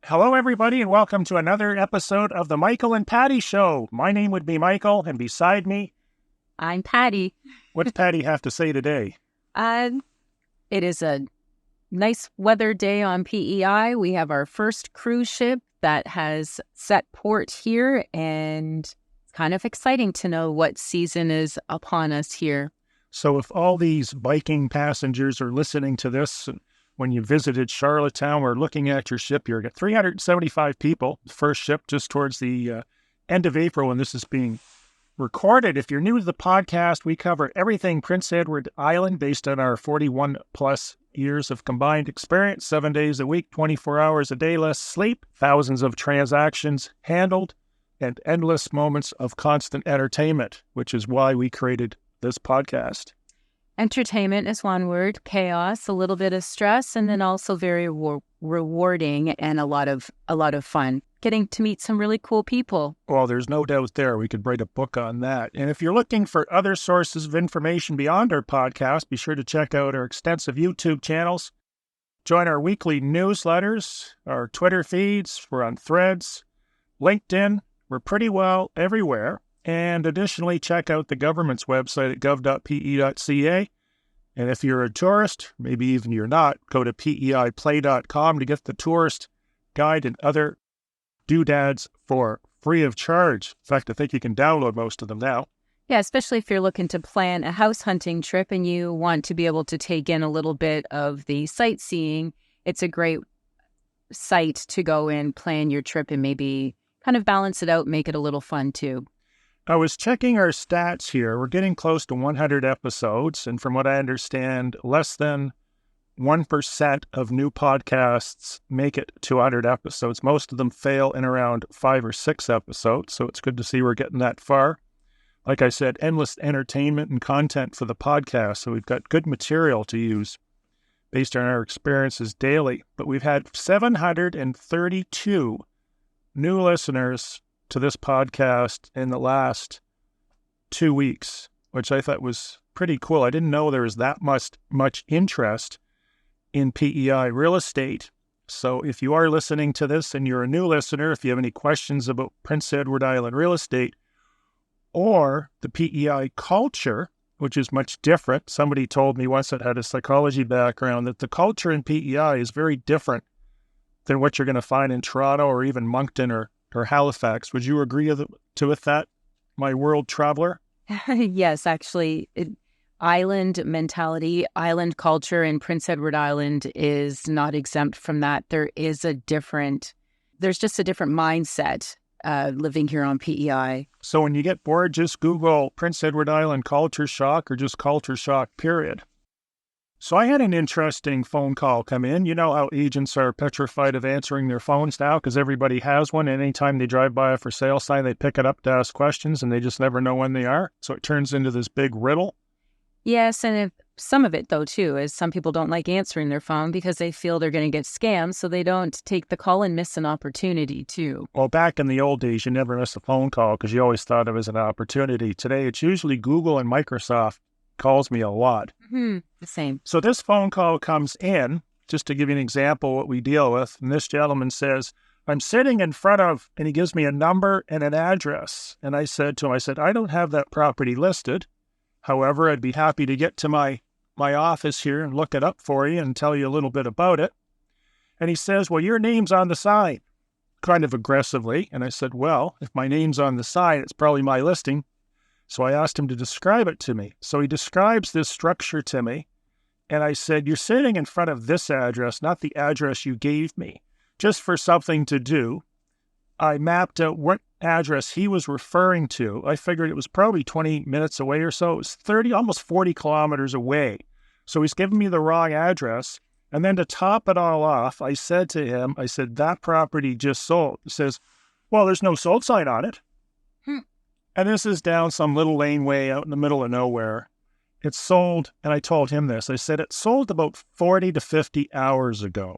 Hello, everybody, and welcome to another episode of the Michael and Patty Show. My name would be Michael, and beside me, I'm Patty. what's Patty have to say today? It is a nice weather day on PEI. We have our first cruise ship that has set port here, and it's kind of exciting to know what season is upon us here. So if all these Viking passengers are listening to this, when you visited Charlottetown or looking at your ship, you're at 375 people, the first ship just towards the end of April when this is being recorded. If you're new to the podcast, we cover everything Prince Edward Island based on our 41 plus years of combined experience, 7 days a week, 24 hours a day less sleep, thousands of transactions handled, and endless moments of constant entertainment, which is why we created this podcast. Entertainment is one word, chaos, a little bit of stress, and then also very rewarding and a lot of fun. Getting to meet some really cool people. Well, there's no doubt there. We could write a book on that. And if you're looking for other sources of information beyond our podcast, be sure to check out our extensive YouTube channels. Join our weekly newsletters, our Twitter feeds. We're on Threads, LinkedIn. We're pretty well everywhere. And additionally, check out the government's website at gov.pe.ca. And if you're a tourist, maybe even you're not, go to peiplay.com to get the tourist guide and other doodads for free of charge. In fact, I think you can download most of them now. Yeah, especially if you're looking to plan a house hunting trip and you want to be able to take in a little bit of the sightseeing. It's a great site to go in, plan your trip, and maybe kind of balance it out, make it a little fun too. I was checking our stats here. We're getting close to 100 episodes, and from what I understand, less than 1% of new podcasts make it to 100 episodes. Most of them fail in around 5 or 6 episodes, so it's good to see we're getting that far. Like I said, endless entertainment and content for the podcast, so we've got good material to use based on our experiences daily. But we've had 732 new listeners to this podcast in the last 2 weeks, which I thought was pretty cool. I didn't know there was that much interest in PEI real estate. So if you are listening to this and you're a new listener, if you have any questions about Prince Edward Island real estate or the PEI culture, which is much different. Somebody told me once that had a psychology background that the culture in PEI is very different than what you're going to find in Toronto or even Moncton or Halifax. Would you agree with that, my world traveler? Yes, actually, island mentality, island culture in Prince Edward Island is not exempt from that. There's just a different mindset living here on PEI. So when you get bored, just Google Prince Edward Island culture shock or just culture shock, period. So I had an interesting phone call come in. You know how agents are petrified of answering their phones now because everybody has one. And anytime they drive by a for sale sign, they pick it up to ask questions and they just never know when they are. So it turns into this big riddle. Yes, and some of it, though, too, is some people don't like answering their phone because they feel they're going to get scammed, so they don't take the call and miss an opportunity, too. Well, back in the old days, you never missed a phone call because you always thought it was an opportunity. Today, it's usually Google and Microsoft calls me a lot. Mm-hmm. The same. So this phone call comes in, just to give you an example what we deal with, and this gentleman says, I'm sitting in front of, and he gives me a number and an address. And I said to him, I don't have that property listed. However, I'd be happy to get to my office here and look it up for you and tell you a little bit about it. And he says, well, your name's on the sign, kind of aggressively. And I said, well, if my name's on the sign, it's probably my listing. So I asked him to describe it to me. So he describes this structure to me. And I said, you're sitting in front of this address, not the address you gave me, just for something to do. I mapped out what address he was referring to. I figured it was probably 20 minutes away or so. It was 30, almost 40 kilometers away. So he's giving me the wrong address. And then to top it all off, I said to him, that property just sold. He says, well, there's no sold sign on it. And this is down some little laneway out in the middle of nowhere. It's sold, and I told him this. I said, it sold about 40 to 50 hours ago.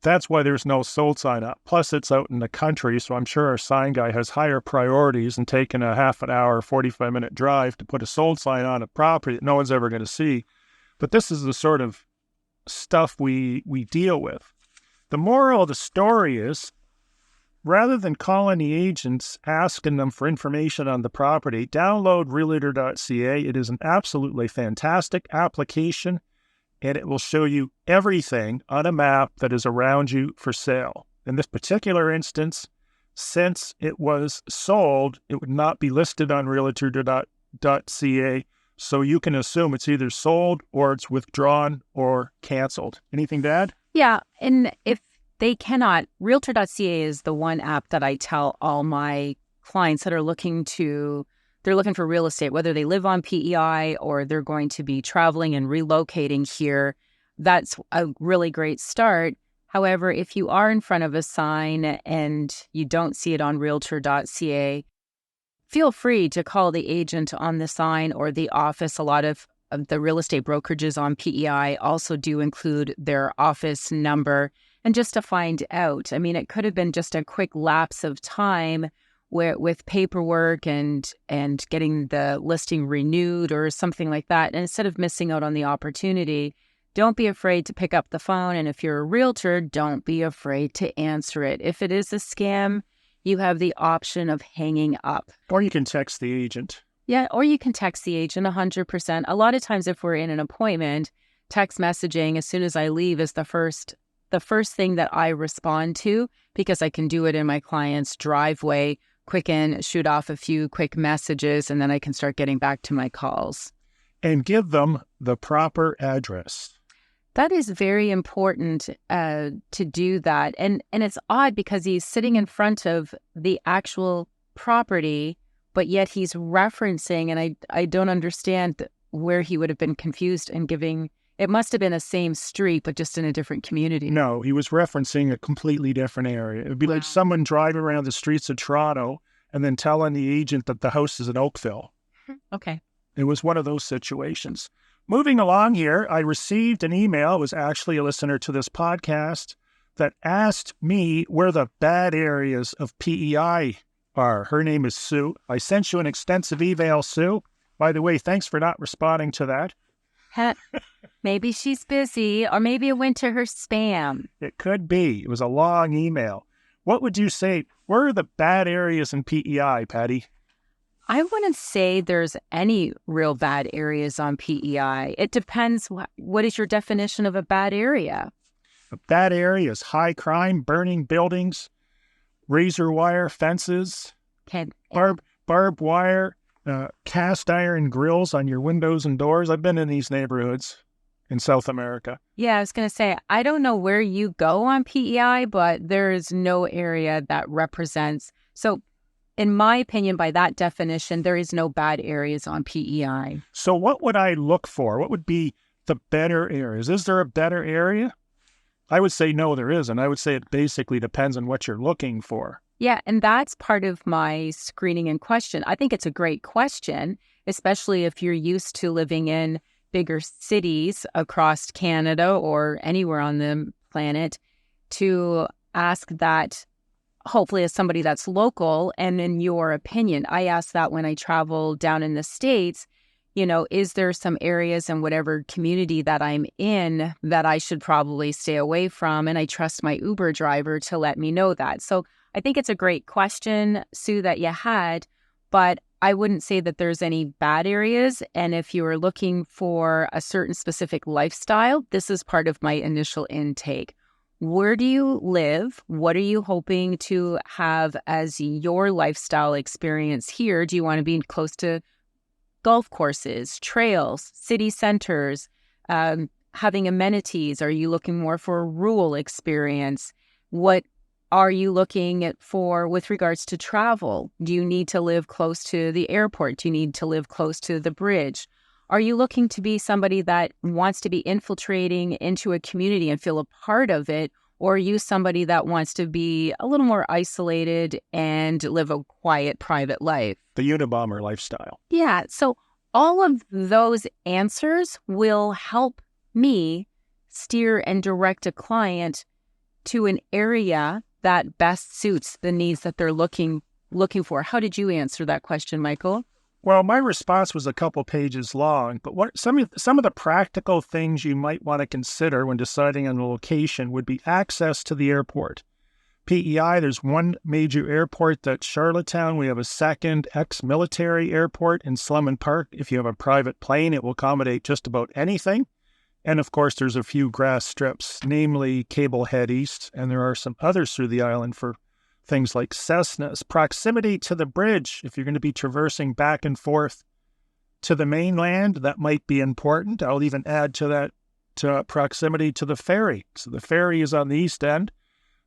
That's why there's no sold sign up. Plus, it's out in the country, so I'm sure our sign guy has higher priorities than taking a half an hour, 45-minute drive to put a sold sign on a property that no one's ever going to see. But this is the sort of stuff we deal with. The moral of the story is, rather than calling the agents, asking them for information on the property, download realtor.ca. It is an absolutely fantastic application, and it will show you everything on a map that is around you for sale. In this particular instance, since it was sold, it would not be listed on realtor.ca, so you can assume it's either sold or it's withdrawn or canceled. Anything to add? Yeah, and if they cannot, realtor.ca is the one app that I tell all my clients that are they're looking for real estate, whether they live on PEI or they're going to be traveling and relocating here. That's a really great start. However, if you are in front of a sign and you don't see it on realtor.ca, feel free to call the agent on the sign or the office. A lot of the real estate brokerages on PEI also do include their office number. And just to find out, I mean, it could have been just a quick lapse of time where with paperwork and getting the listing renewed or something like that. And instead of missing out on the opportunity, don't be afraid to pick up the phone. And if you're a realtor, don't be afraid to answer it. If it is a scam, you have the option of hanging up. Or you can text the agent. Yeah, or you can text the agent 100%. A lot of times if we're in an appointment, text messaging as soon as I leave is the first thing that I respond to, because I can do it in my client's driveway, quicken, shoot off a few quick messages, and then I can start getting back to my calls. And give them the proper address. That is very important to do that. And it's odd because he's sitting in front of the actual property, but yet he's referencing, and I don't understand where he would have been confused and giving. It must have been the same street, but just in a different community. No, he was referencing a completely different area. It would be like someone driving around the streets of Toronto and then telling the agent that the house is in Oakville. Okay. It was one of those situations. Moving along here, I received an email. It was actually a listener to this podcast that asked me where the bad areas of PEI are. Her name is Sue. I sent you an extensive email, Sue. By the way, thanks for not responding to that. Maybe she's busy, or maybe it went to her spam. It could be. It was a long email. What would you say? Where are the bad areas in PEI, Patty? I wouldn't say there's any real bad areas on PEI. It depends. What is your definition of a bad area? A bad area is high crime, burning buildings, razor wire fences, barbed wire, cast iron grills on your windows and doors. I've been in these neighborhoods in South America. Yeah, I was going to say, I don't know where you go on PEI, but there is no area that represents. So in my opinion, by that definition, there is no bad areas on PEI. So what would I look for? What would be the better areas? Is there a better area? I would say no, there isn't. I would say it basically depends on what you're looking for. Yeah, and that's part of my screening and question. I think it's a great question, especially if you're used to living in bigger cities across Canada or anywhere on the planet, to ask that, hopefully as somebody that's local. And in your opinion, I ask that when I travel down in the States, is there some areas in whatever community that I'm in that I should probably stay away from? And I trust my Uber driver to let me know that. So I think it's a great question, Sue, that you had, but I wouldn't say that there's any bad areas. And if you are looking for a certain specific lifestyle, this is part of my initial intake. Where do you live? What are you hoping to have as your lifestyle experience here? Do you want to be close to golf courses, trails, city centers, having amenities? Are you looking more for a rural experience? What are you looking for with regards to travel? Do you need to live close to the airport? Do you need to live close to the bridge? Are you looking to be somebody that wants to be infiltrating into a community and feel a part of it? Or are you somebody that wants to be a little more isolated and live a quiet, private life? The Unabomber lifestyle. Yeah. So all of those answers will help me steer and direct a client to an area that best suits the needs that they're looking for. How did you answer that question, Michael? Well, my response was a couple pages long, but what some of the practical things you might want to consider when deciding on the location would be access to the airport. PEI, there's one major airport that's Charlottetown. We have a second ex-military airport in Slemon Park. If you have a private plane, it will accommodate just about anything. And of course, there's a few grass strips, namely Cable Head East, and there are some others through the island for things like Cessnas. Proximity to the bridge, if you're going to be traversing back and forth to the mainland, that might be important. I'll even add to that to proximity to the ferry. So the ferry is on the east end.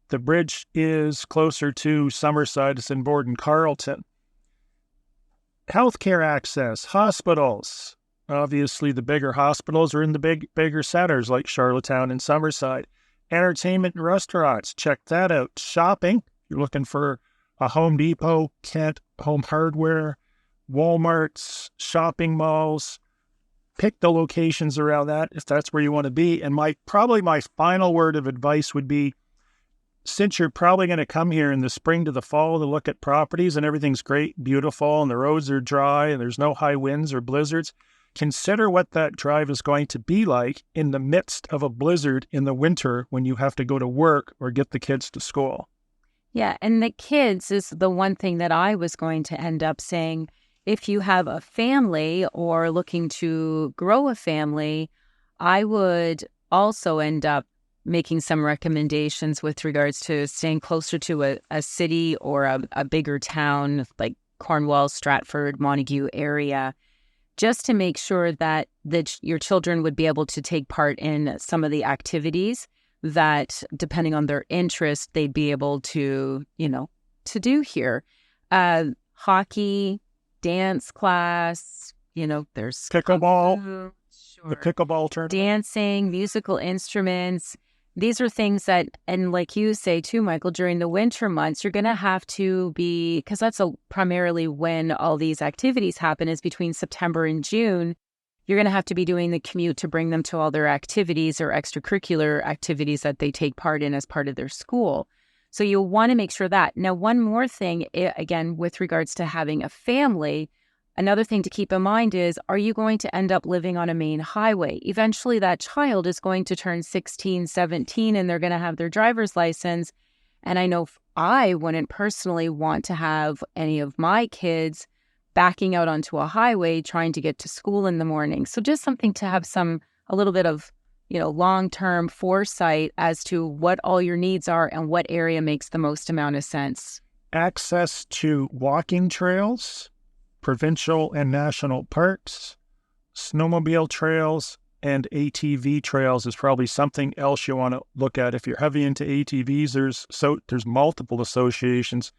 The bridge is closer to Summerside. It's in Borden Carlton. Healthcare access, hospitals. Obviously, the bigger hospitals are in the bigger centers like Charlottetown and Summerside. Entertainment and restaurants, check that out. Shopping, you're looking for a Home Depot, Kent, Home Hardware, Walmart's, shopping malls. Pick the locations around that if that's where you want to be. And probably my final word of advice would be, since you're probably going to come here in the spring to the fall to look at properties and everything's great, beautiful, and the roads are dry and there's no high winds or blizzards, consider what that drive is going to be like in the midst of a blizzard in the winter when you have to go to work or get the kids to school. Yeah, and the kids is the one thing that I was going to end up saying. If you have a family or looking to grow a family, I would also end up making some recommendations with regards to staying closer to a city or a bigger town like Cornwall, Stratford, Montague area, just to make sure that your children would be able to take part in some of the activities that, depending on their interest, they'd be able to, to do here. Hockey, dance class, there's pickleball, the pickleball tournament, dancing, musical instruments. These are things that, and like you say too, Michael, during the winter months, you're going to have to be, because that's primarily when all these activities happen, is between September and June. You're going to have to be doing the commute to bring them to all their activities or extracurricular activities that they take part in as part of their school. So you'll want to make sure that. Now, one more thing, again, with regards to having a family, another thing to keep in mind is, are you going to end up living on a main highway? Eventually, that child is going to turn 16, 17, and they're going to have their driver's license. And I know I wouldn't personally want to have any of my kids backing out onto a highway trying to get to school in the morning. So just something to have a little bit of, long-term foresight as to what all your needs are and what area makes the most amount of sense. Access to walking trails, provincial and national parks, snowmobile trails, and ATV trails is probably something else you want to look at. If you're heavy into ATVs, there's multiple associations,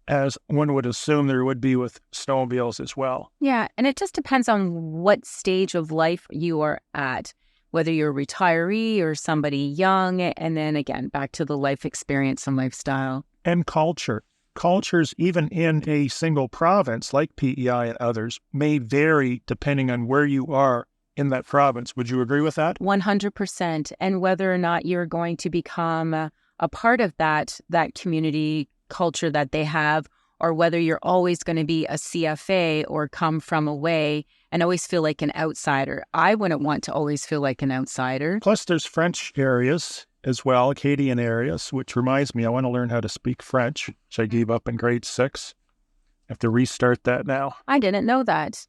as one would assume there would be with snowmobiles as well. Yeah, and it just depends on what stage of life you are at, whether you're a retiree or somebody young, and then again, back to the life experience and lifestyle. And culture. Cultures, even in a single province like PEI and others, may vary depending on where you are in that province. Would you agree with that? 100%. And whether or not you're going to become a part of that community culture that they have, or whether you're always going to be a CFA or come from away and always feel like an outsider. I wouldn't want to always feel like an outsider. Plus, there's French areas as well, Acadian areas, which reminds me, I want to learn how to speak French, which I gave up in grade 6. I have to restart that now. I didn't know that.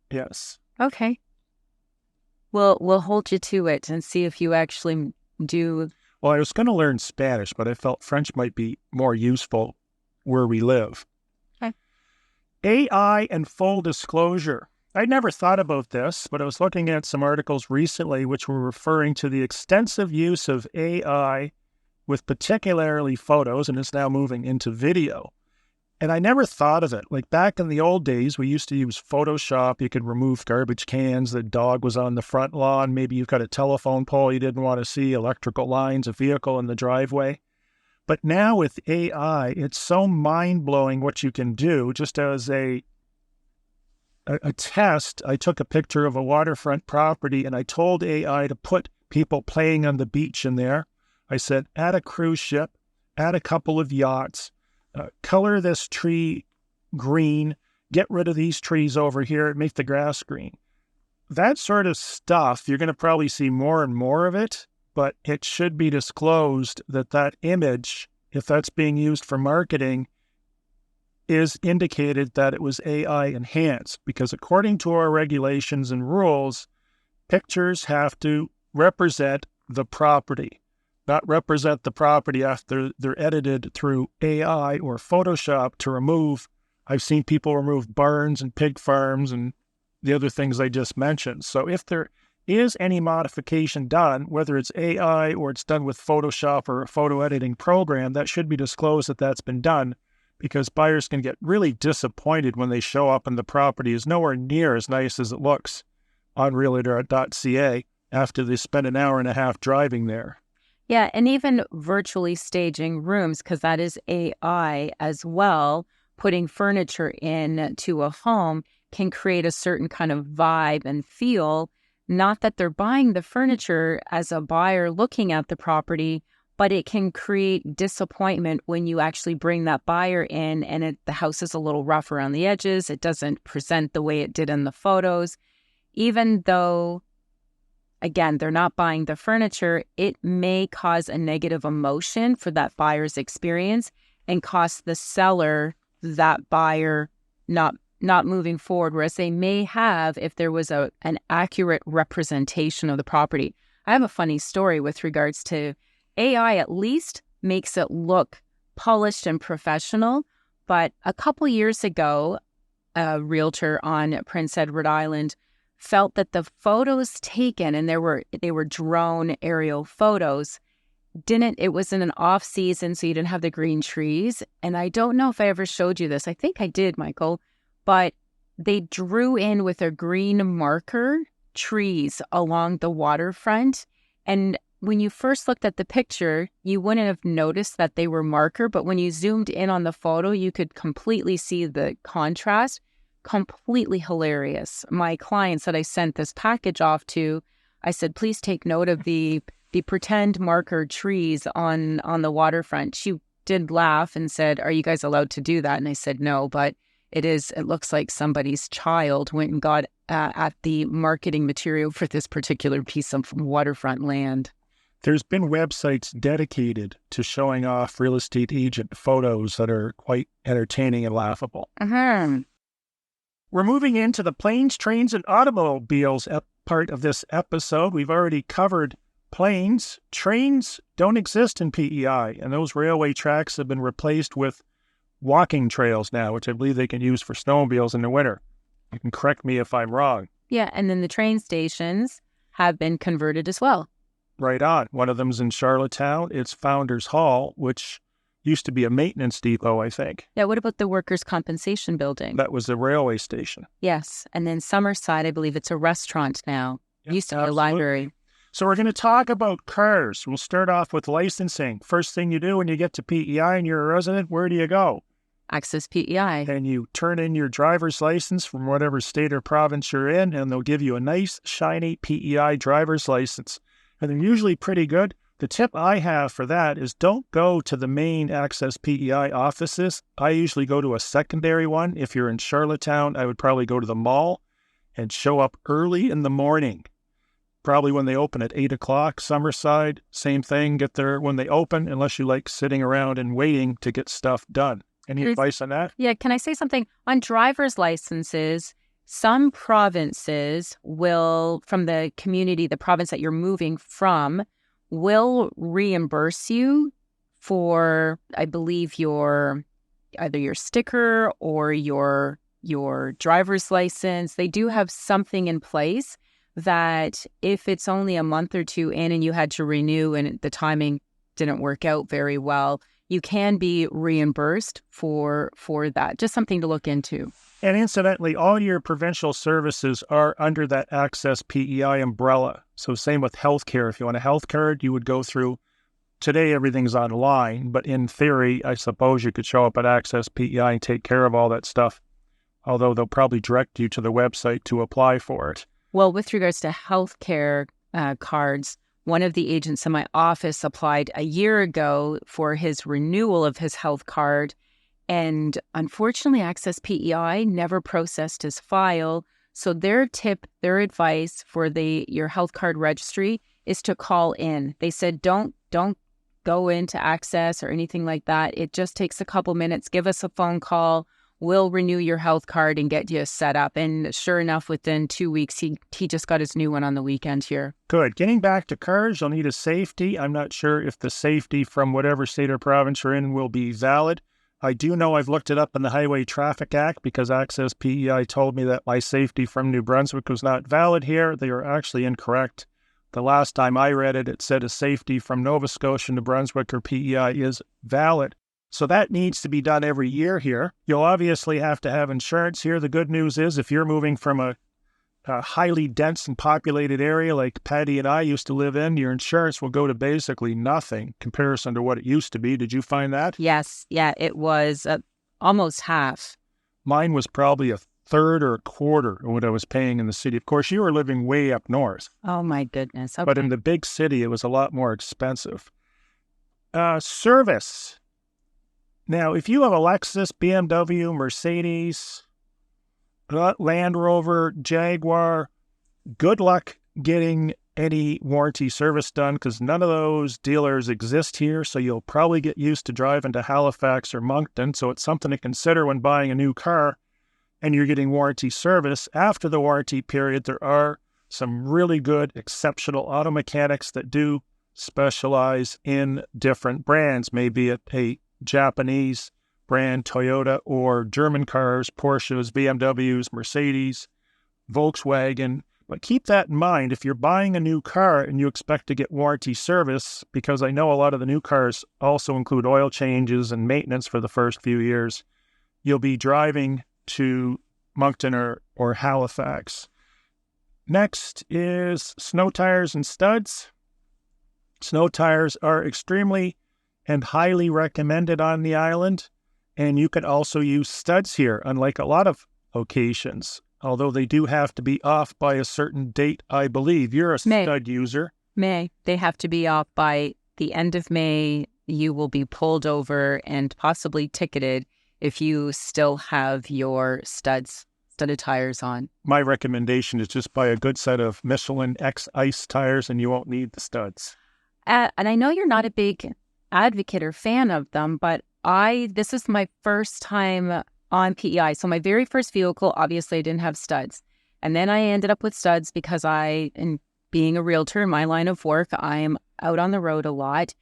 Yes. Okay. We'll hold you to it and see if you actually do. Well, I was going to learn Spanish, but I felt French might be more useful where we live. Okay. AI and full disclosure. I'd never thought about this, but I was looking at some articles recently which were referring to the extensive use of AI with particularly photos, and it's now moving into video. And I never thought of it. Like back in the old days, we used to use Photoshop. You could remove garbage cans. The dog was on the front lawn. Maybe you've got a telephone pole you didn't want to see, electrical lines, a vehicle in the driveway. But now with AI, it's so mind-blowing what you can do. Just as a test, I took a picture of a waterfront property and I told AI to put people playing on the beach in there. I said, add a cruise ship, add a couple of yachts, color this tree green, get rid of these trees over here and make the grass green. That sort of stuff, you're going to probably see more and more of it, but it should be disclosed that that image, if that's being used for marketing, is indicated that it was AI enhanced, because according to our regulations and rules, pictures have to represent the property, not represent the property after they're edited through AI or Photoshop to remove. I've seen people remove barns and pig farms and the other things I just mentioned. So if there is any modification done, whether it's AI or it's done with Photoshop or a photo editing program, that should be disclosed that that's been done, because buyers can get really disappointed when they show up and the property is nowhere near as nice as it looks on realtor.ca after they spend an hour and a half driving there. Yeah, and even virtually staging rooms, because that is AI as well, putting furniture in to a home can create a certain kind of vibe and feel. Not that they're buying the furniture as a buyer looking at the property, but it can create disappointment when you actually bring that buyer in and the house is a little rough around the edges. It doesn't present the way it did in the photos. Even though, again, they're not buying the furniture, it may cause a negative emotion for that buyer's experience and cost the seller, that buyer, not moving forward, whereas they may have if there was an accurate representation of the property. I have a funny story with regards to AI. At least makes it look polished and professional. But a couple years ago, a realtor on Prince Edward Island felt that the photos taken, and they were drone aerial photos, it was in an off season, so you didn't have the green trees. And I don't know if I ever showed you this. I think I did, Michael. But they drew in with a green marker trees along the waterfront. And when you first looked at the picture, you wouldn't have noticed that they were marker. But when you zoomed in on the photo, you could completely see the contrast. Completely hilarious. My clients that I sent this package off to, I said, please take note of the pretend marker trees on the waterfront. She did laugh and said, are you guys allowed to do that? And I said, no, but it looks like somebody's child went and got at the marketing material for this particular piece of waterfront land. There's been websites dedicated to showing off real estate agent photos that are quite entertaining and laughable. Uh-huh. We're moving into the planes, trains, and automobiles part of this episode. We've already covered planes. Trains don't exist in PEI, and those railway tracks have been replaced with walking trails now, which I believe they can use for snowmobiles in the winter. You can correct me if I'm wrong. Yeah, and then the train stations have been converted as well. Right on. One of them's in Charlottetown. It's Founders Hall, which used to be a maintenance depot, I think. Yeah, what about the workers' compensation building? That was the railway station. Yes, and then Summerside, I believe it's a restaurant now. Yep, used to be a library. So we're going to talk about cars. We'll start off with licensing. First thing you do when you get to PEI and you're a resident, where do you go? Access PEI. And you turn in your driver's license from whatever state or province you're in, and they'll give you a nice, shiny PEI driver's license. And they're usually pretty good. The tip I have for that is don't go to the main Access PEI offices. I usually go to a secondary one. If you're in Charlottetown, I would probably go to the mall and show up early in the morning. Probably when they open at 8 o'clock. Summerside, same thing. Get there when they open, unless you like sitting around and waiting to get stuff done. Any advice on that? Yeah, can I say something? On driver's licenses, some provinces will, from the community, the province that you're moving from, will reimburse you for, I believe, either your sticker or your driver's license. They do have something in place that if it's only a month or two in and you had to renew and the timing didn't work out very well, you can be reimbursed for that. Just something to look into. And incidentally, all your provincial services are under that Access PEI umbrella. So same with healthcare. If you want a health card, you would go through, today everything's online, but in theory, I suppose you could show up at Access PEI and take care of all that stuff. Although they'll probably direct you to the website to apply for it. Well, with regards to healthcare cards, one of the agents in my office applied a year ago for his renewal of his health card, And unfortunately, Access PEI never processed his file. So their advice for your health card registry is to call in. They said, don't go into Access or anything like that. It just takes a couple minutes. Give us a phone call. We'll renew your health card and get you set up. And sure enough, within 2 weeks, he just got his new one on the weekend here. Good. Getting back to cars, you'll need a safety. I'm not sure if the safety from whatever state or province you're in will be valid. I do know I've looked it up in the Highway Traffic Act because Access PEI told me that my safety from New Brunswick was not valid here. They are actually incorrect. The last time I read it, it said a safety from Nova Scotia, New Brunswick, or PEI is valid. So that needs to be done every year here. You'll obviously have to have insurance here. The good news is if you're moving from a highly dense and populated area like Patty and I used to live in, your insurance will go to basically nothing in comparison to what it used to be. Did you find that? Yes. Yeah, it was almost half. Mine was probably a third or a quarter of what I was paying in the city. Of course, you were living way up north. Oh, my goodness. Okay. But in the big city, it was a lot more expensive. Service. Now, if you have a Lexus, BMW, Mercedes, Land Rover, Jaguar, good luck getting any warranty service done because none of those dealers exist here, so you'll probably get used to driving to Halifax or Moncton, so it's something to consider when buying a new car and you're getting warranty service. After the warranty period, there are some really good, exceptional auto mechanics that do specialize in different brands, maybe it a Japanese brand, Toyota, or German cars, Porsches, BMWs, Mercedes, Volkswagen. But keep that in mind if you're buying a new car and you expect to get warranty service, because I know a lot of the new cars also include oil changes and maintenance for the first few years, you'll be driving to Moncton or Halifax. Next is snow tires and studs. Snow tires are extremely and highly recommended on the island, and you can also use studs here, unlike a lot of locations, although they do have to be off by a certain date, I believe. You're a stud user. May. They have to be off by the end of May. You will be pulled over and possibly ticketed if you still have your studded tires on. My recommendation is just buy a good set of Michelin X Ice tires and you won't need the studs. And I know you're not a big advocate or fan of them, but this is my first time on PEI. So my very first vehicle, obviously I didn't have studs. And then I ended up with studs because in being a realtor in my line of work, I am out on the road a lot.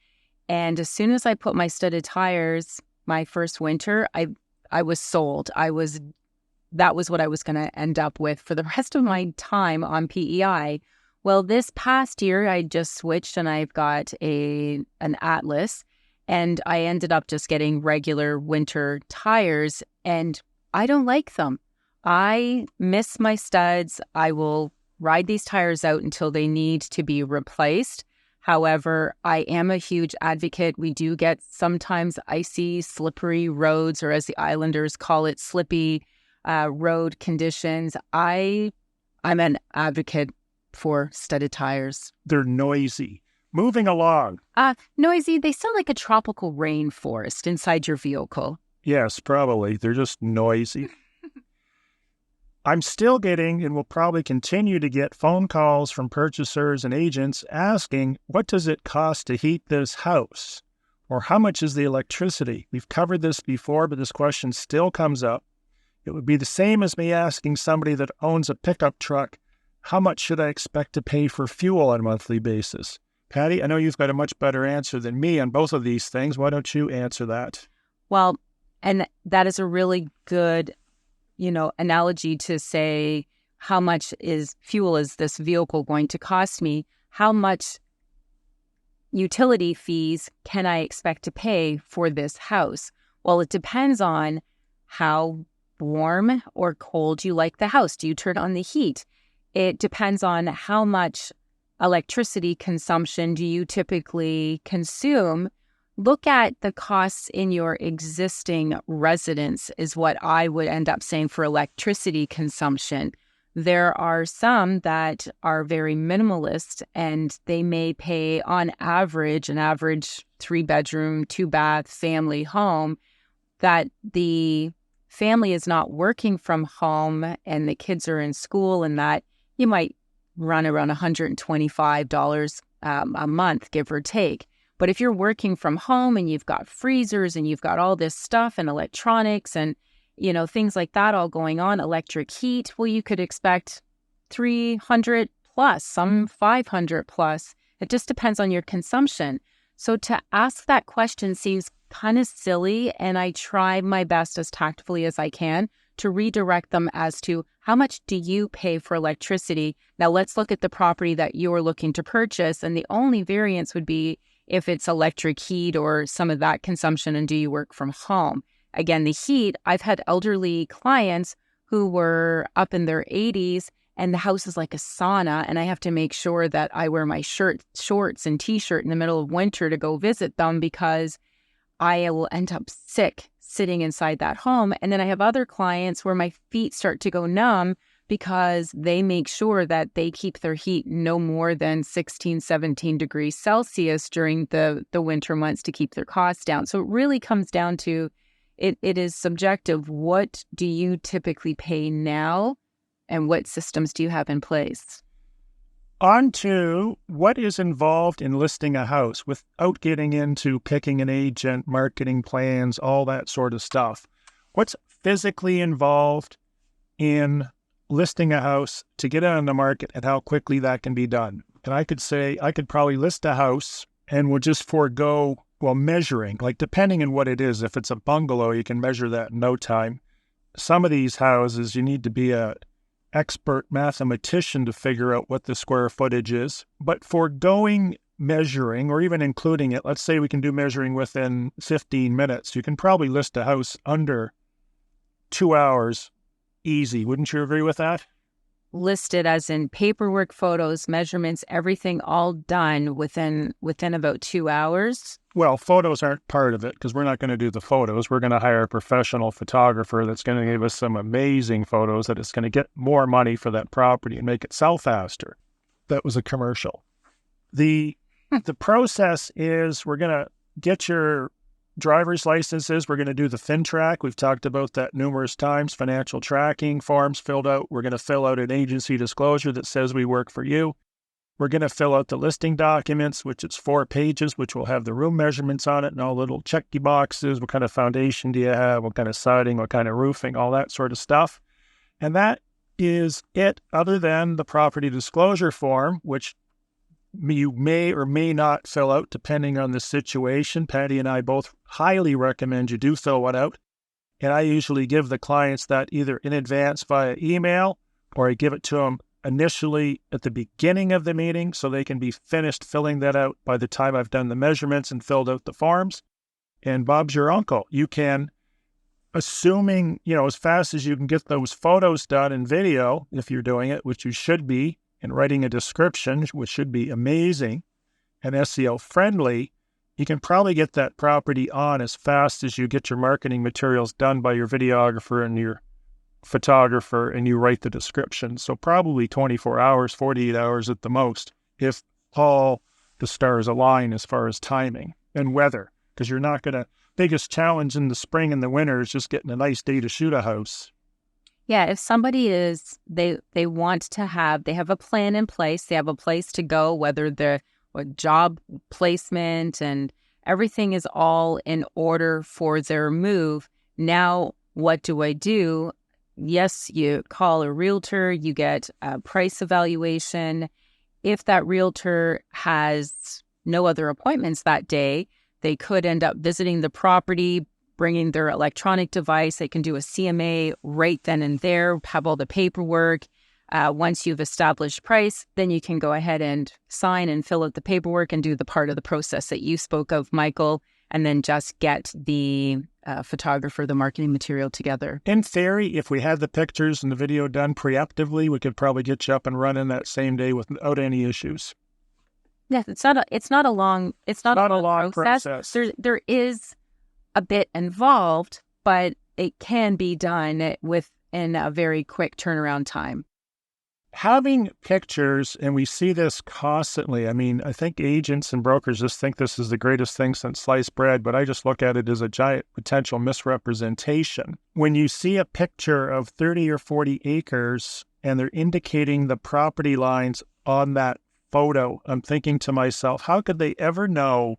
And as soon as I put my studded tires, my first winter, I was sold. That was what I was going to end up with for the rest of my time on PEI. Well, this past year, I just switched and I've got an Atlas, and I ended up just getting regular winter tires, and I don't like them. I miss my studs. I will ride these tires out until they need to be replaced. However, I am a huge advocate. We do get sometimes icy, slippery roads, or as the islanders call it, slippy road conditions. I'm an advocate for studded tires. They're noisy. Moving along. Noisy. They sound like a tropical rainforest inside your vehicle. Yes, probably. They're just noisy. I'm still getting and will probably continue to get phone calls from purchasers and agents asking, what does it cost to heat this house? Or how much is the electricity? We've covered this before, but this question still comes up. It would be the same as me asking somebody that owns a pickup truck, how much should I expect to pay for fuel on a monthly basis? Patty, I know you've got a much better answer than me on both of these things. Why don't you answer that? Well, and that is a really good, analogy to say how much fuel is this vehicle going to cost me? How much utility fees can I expect to pay for this house? Well, it depends on how warm or cold you like the house. Do you turn on the heat? It depends on how much electricity consumption do you typically consume. Look at the costs in your existing residence is what I would end up saying for electricity consumption. There are some that are very minimalist and they may pay on average, an average 3-bedroom, 2-bath family home that the family is not working from home and the kids are in school, and that you might run around $125 a month, give or take. But if you're working from home and you've got freezers and you've got all this stuff and electronics and, things like that all going on, electric heat, well, you could expect 300 plus, some 500 plus. It just depends on your consumption. So to ask that question seems kind of silly, and I try my best as tactfully as I can to redirect them as to how much do you pay for electricity? Now let's look at the property that you're looking to purchase, and the only variance would be if it's electric heat or some of that consumption, and do you work from home? Again, the heat, I've had elderly clients who were up in their 80s and the house is like a sauna, and I have to make sure that I wear my shorts and t-shirt in the middle of winter to go visit them because I will end up sick sitting inside that home. And then I have other clients where my feet start to go numb because they make sure that they keep their heat no more than 16, 17 degrees Celsius during the winter months to keep their costs down. So it really comes down to, it is subjective. What do you typically pay now? And what systems do you have in place? On to what is involved in listing a house without getting into picking an agent, marketing plans, all that sort of stuff. What's physically involved in listing a house to get it on the market and how quickly that can be done? And I could say I could probably list a house and we'll just forego, measuring, like depending on what it is. If it's a bungalow, you can measure that in no time. Some of these houses, you need to be a expert mathematician to figure out what the square footage is. But foregoing measuring or even including it, let's say we can do measuring within 15 minutes. You can probably list a house under 2 hours easy. Wouldn't you agree with that? Listed as in paperwork, photos, measurements, everything all done within about 2 hours? Well, photos aren't part of it because we're not going to do the photos. We're going to hire a professional photographer that's going to give us some amazing photos that is going to get more money for that property and make it sell faster. That was a commercial. The process is we're going to get your driver's licenses. We're going to do the FinTrack. We've talked about that numerous times. Financial tracking forms filled out. We're going to fill out an agency disclosure that says we work for you. We're going to fill out the listing documents, which it's 4 pages, which will have the room measurements on it and all little checky boxes. What kind of foundation do you have? What kind of siding? What kind of roofing? All that sort of stuff. And that is it, other than the property disclosure form, which you may or may not fill out depending on the situation. Patty and I both highly recommend you do fill one out. And I usually give the clients that either in advance via email or I give it to them initially at the beginning of the meeting so they can be finished filling that out by the time I've done the measurements and filled out the forms. And Bob's your uncle. You can, assuming, as fast as you can get those photos done in video, if you're doing it, which you should be, and writing a description, which should be amazing and SEO friendly, you can probably get that property on as fast as you get your marketing materials done by your videographer and your photographer and you write the description. So probably 24 hours, 48 hours at the most, if all the stars align as far as timing and weather, because you're not going to, biggest challenge in the spring and the winter is just getting a nice day to shoot a house. Yeah, if somebody is, they have a plan in place, they have a place to go, whether they're a job placement and everything is all in order for their move. Now, what do I do? Yes, you call a realtor, you get a price evaluation. If that realtor has no other appointments that day, they could end up visiting the property, bringing their electronic device. They can do a CMA right then and there, have all the paperwork. Once you've established price, then you can go ahead and sign and fill out the paperwork and do the part of the process that you spoke of, Michael, and then just get the photographer, the marketing material together. In theory, if we had the pictures and the video done preemptively, we could probably get you up and running that same day without any issues. Yeah, it's not a long process. There is a bit involved, but it can be done within a very quick turnaround time. having pictures, and we see this constantly. I mean, I think agents and brokers just think this is the greatest thing since sliced bread, but I just look at it as a giant potential misrepresentation. When you see a picture of 30 or 40 acres and they're indicating the property lines on that photo, I'm thinking to myself, how could they ever know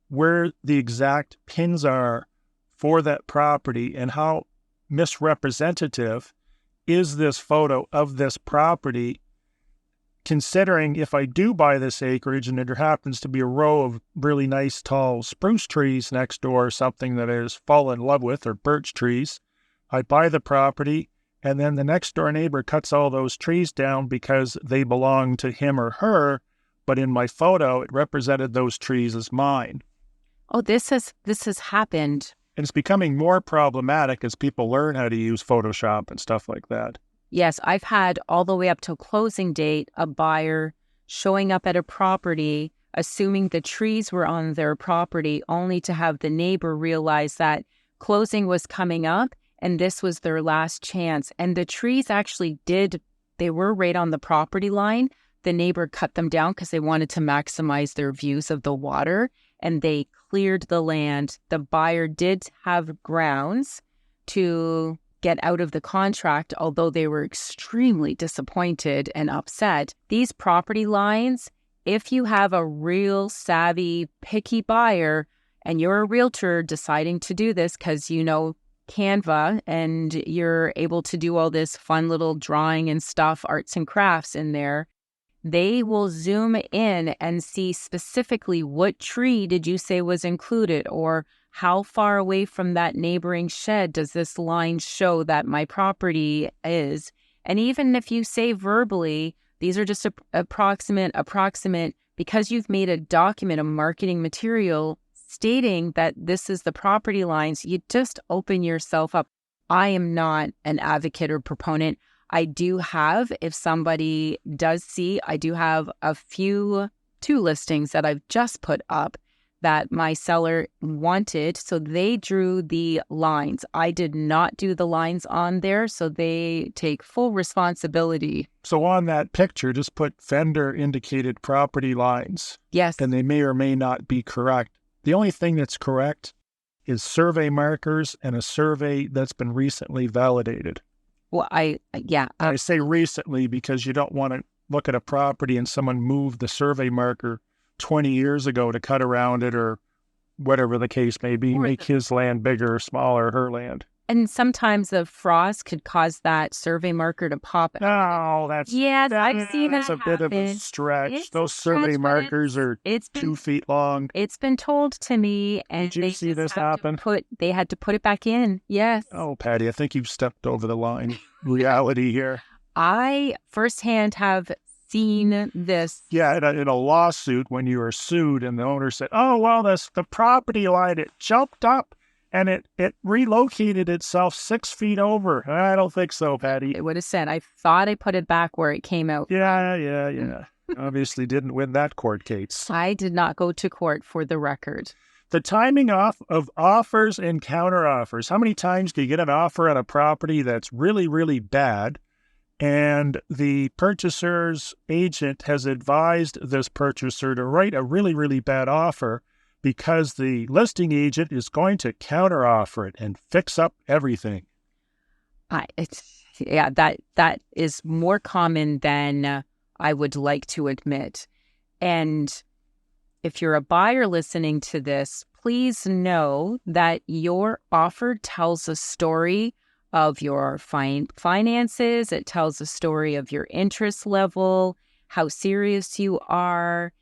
where the exact pins are for that property, and how misrepresentative is this photo of this property, considering if I do buy this acreage and there happens to be a row of really nice tall spruce trees next door, or something that I just fall in love with, or birch trees, I buy the property, and then the next door neighbor cuts all those trees down because they belong to him or her, but in my photo, it represented those trees as mine. Oh, this has happened. And it's becoming more problematic as people learn how to use Photoshop and stuff like that. Yes, I've had all the way up till closing date a buyer showing up at a property, assuming the trees were on their property, only to have the neighbor realize that closing was coming up and this was their last chance. And the trees actually they were right on the property line. The neighbor cut them down because they wanted to maximize their views of the water, and they cleared the land. The buyer did have grounds to get out of the contract, although they were extremely disappointed and upset. These property lines, if you have a real savvy, picky buyer, and you're a realtor deciding to do this because you know Canva and you're able to do all this fun little drawing and stuff, arts and crafts in there, they will zoom in and see specifically what tree did you say was included, or how far away from that neighboring shed does this line show that my property is. And even if you say verbally, these are just approximate, because you've made a document, a marketing material stating that this is the property lines, you just open yourself up. I am not an advocate or proponent. I do have, if somebody does see, I do have two listings that I've just put up that my seller wanted. So they drew the lines. I did not do the lines on there, so they take full responsibility. So on that picture, just put vendor indicated property lines. Yes. And they may or may not be correct. The only thing that's correct is survey markers and a survey that's been recently validated. Well, I say recently because you don't want to look at a property and someone moved the survey marker 20 years ago to cut around it, or whatever the case may be, make his land bigger or smaller, her land. And sometimes the frost could cause that survey marker to pop out. Oh, I've seen that happen. A bit of a stretch. Those survey markers are 2 feet long. It's been told to me, and did you see this happen? They had to put it back in. Yes. Oh, Patty, I think you've stepped over the line. Reality here. I firsthand have seen this. Yeah, in a lawsuit, when you were sued, and the owner said, "Oh, well, the property line, it jumped up and it relocated itself 6 feet over." I don't think so, Patty. It would have said, I thought I put it back where it came out. Yeah. Obviously didn't win that court case. I did not go to court, for the record. The timing of offers and counter offers. How many times do you get an offer on a property that's really, really bad, and the purchaser's agent has advised this purchaser to write a really, really bad offer because the listing agent is going to counter offer it and fix up everything? That is more common than I would like to admit. And if you're a buyer listening to this, please know that your offer tells a story of your finances. It tells a story of your interest level, how serious you are.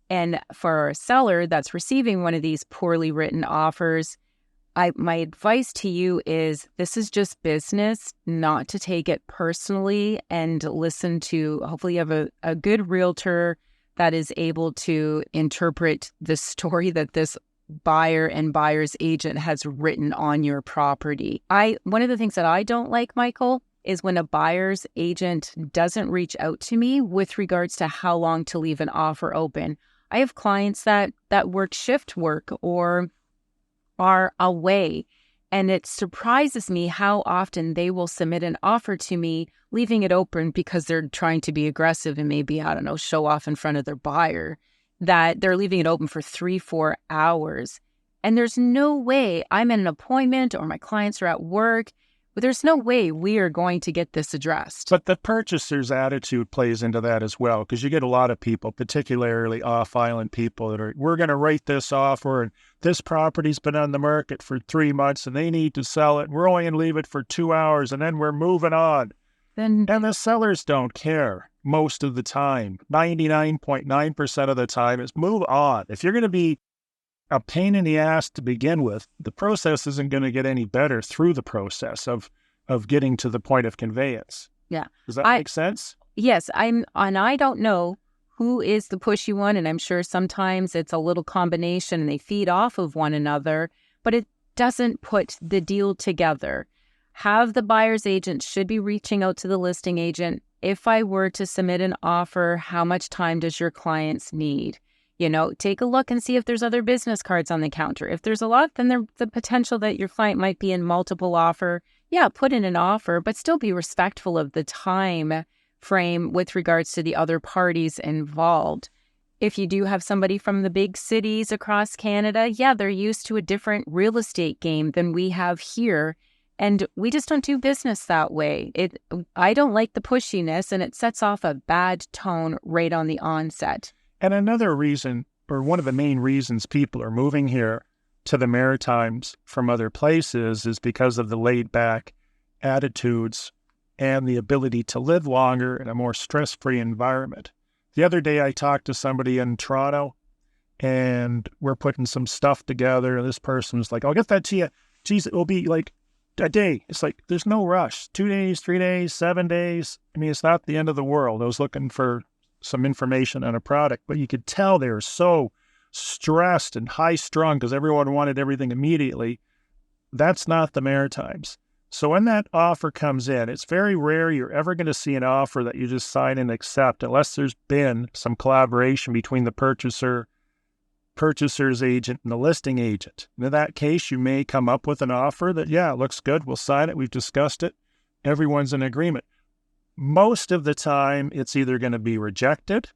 And for a seller that's receiving one of these poorly written offers, my advice to you is, this is just business, not to take it personally, and listen to, hopefully you have a good realtor that is able to interpret the story that this buyer and buyer's agent has written on your property. One of the things that I don't like, Michael, is when a buyer's agent doesn't reach out to me with regards to how long to leave an offer open. I have clients that work shift work or are away, And it surprises me how often they will submit an offer to me, leaving it open because they're trying to be aggressive and maybe, I don't know, show off in front of their buyer, that they're leaving it open for 3-4 hours. And there's no way I'm in an appointment or my clients are at work, but there's no way we are going to get this addressed. But the purchaser's attitude plays into that as well, because you get a lot of people, particularly off-island people, that are, we're going to write this offer, and this property's been on the market for 3 months, and they need to sell it, and we're only going to leave it for 2 hours, and then we're moving on. And the sellers don't care most of the time. 99.9% of the time is move on. If you're going to be a pain in the ass to begin with, the process isn't going to get any better through the process of getting to the point of conveyance. Yeah. Does that make sense? Yes. I don't know who is the pushy one, and I'm sure sometimes it's a little combination and they feed off of one another, but it doesn't put the deal together. Have the buyer's agent should be reaching out to the listing agent. If I were to submit an offer, how much time does your clients need? Take a look and see if there's other business cards on the counter. If there's a lot, then there's the potential that your client might be in multiple offer. Yeah, put in an offer, but still be respectful of the time frame with regards to the other parties involved. If you do have somebody from the big cities across Canada, yeah, they're used to a different real estate game than we have here. And we just don't do business that way. I don't like the pushiness, and it sets off a bad tone right on the onset. And another reason, or one of the main reasons people are moving here to the Maritimes from other places, is because of the laid-back attitudes and the ability to live longer in a more stress-free environment. The other day I talked to somebody in Toronto, and we're putting some stuff together, and this person was like, I'll get that to you. Geez, it will be like a day. It's like, there's no rush. 2 days, 3 days, 7 days. I mean, it's not the end of the world. I was looking for some information on a product, but you could tell they were so stressed and high-strung because everyone wanted everything immediately. That's not the Maritimes. So when that offer comes in, it's very rare you're ever going to see an offer that you just sign and accept unless there's been some collaboration between the purchaser's agent and the listing agent. And in that case, you may come up with an offer that, yeah, it looks good, we'll sign it, we've discussed it, everyone's in agreement. Most of the time, it's either going to be rejected,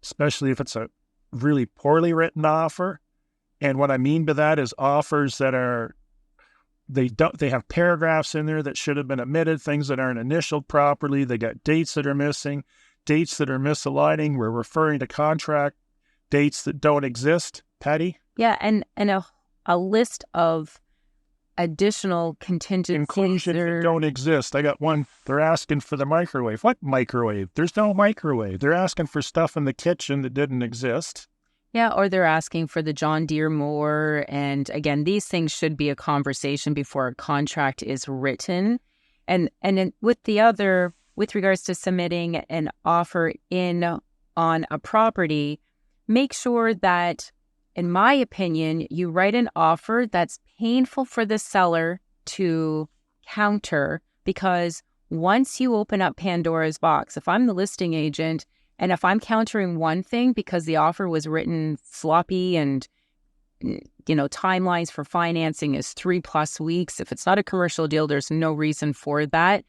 especially if it's a really poorly written offer. And what I mean by that is offers that they have paragraphs in there that should have been omitted, things that aren't initialed properly. They got dates that are missing, dates that are misaligning. We're referring to contract dates that don't exist. Patty? Yeah, and a list of additional contingencies. Inclusions that don't exist. I got one, they're asking for the microwave. What microwave? There's no microwave. They're asking for stuff in the kitchen that didn't exist. Yeah, or they're asking for the John Deere mower. And again, these things should be a conversation before a contract is written. And with regards to submitting an offer in on a property, make sure that, in my opinion, you write an offer that's painful for the seller to counter, because once you open up Pandora's box, if I'm the listing agent and if I'm countering one thing because the offer was written sloppy and, timelines for financing is 3+ weeks, if it's not a commercial deal, there's no reason for that.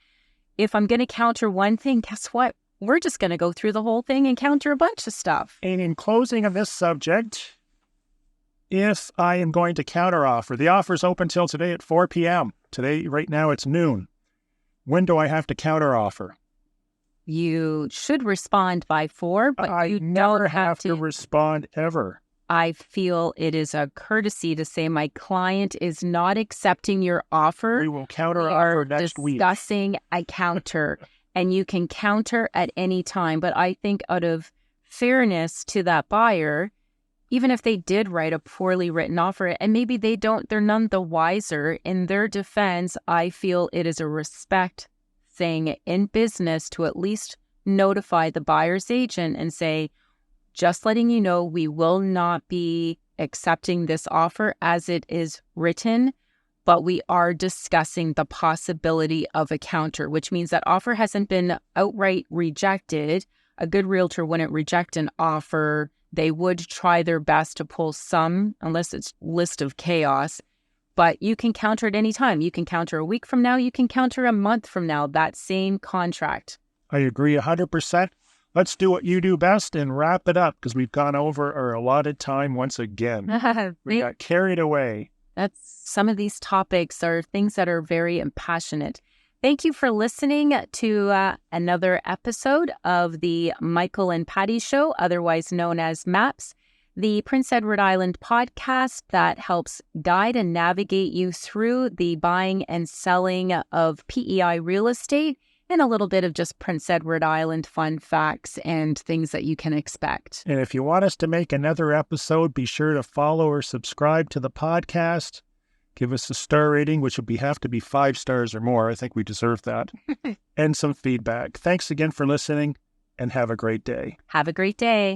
If I'm going to counter one thing, guess what? We're just going to go through the whole thing and counter a bunch of stuff. And in closing of this subject, if I am going to counteroffer, the offer's open till today at 4 p.m. Today, right now, it's noon. When do I have to counteroffer? You should respond by 4, but you never don't have to respond ever. I feel it is a courtesy to say my client is not accepting your offer. We will counteroffer next week. Discussing a counter, and you can counter at any time. But I think out of fairness to that buyer, even if they did write a poorly written offer, and maybe they're none the wiser, in their defense, I feel it is a respect thing in business to at least notify the buyer's agent and say, just letting you know, we will not be accepting this offer as it is written, but we are discussing the possibility of a counter, which means that offer hasn't been outright rejected. A good realtor wouldn't reject an offer. They would try their best to pull some, unless it's list of chaos, but you can counter at any time. You can counter a week from now. You can counter a month from now, that same contract. I agree 100%. Let's do what you do best and wrap it up because we've gone over our allotted time once again. We got carried away. Some of these topics are things that are very passionate. Thank you for listening to another episode of the Michael and Patty Show, otherwise known as MAPS, the Prince Edward Island podcast that helps guide and navigate you through the buying and selling of PEI real estate and a little bit of just Prince Edward Island fun facts and things that you can expect. And if you want us to make another episode, be sure to follow or subscribe to the podcast. Give us a star rating, which would have to be 5 stars or more. I think we deserve that. And some feedback. Thanks again for listening, and have a great day. Have a great day.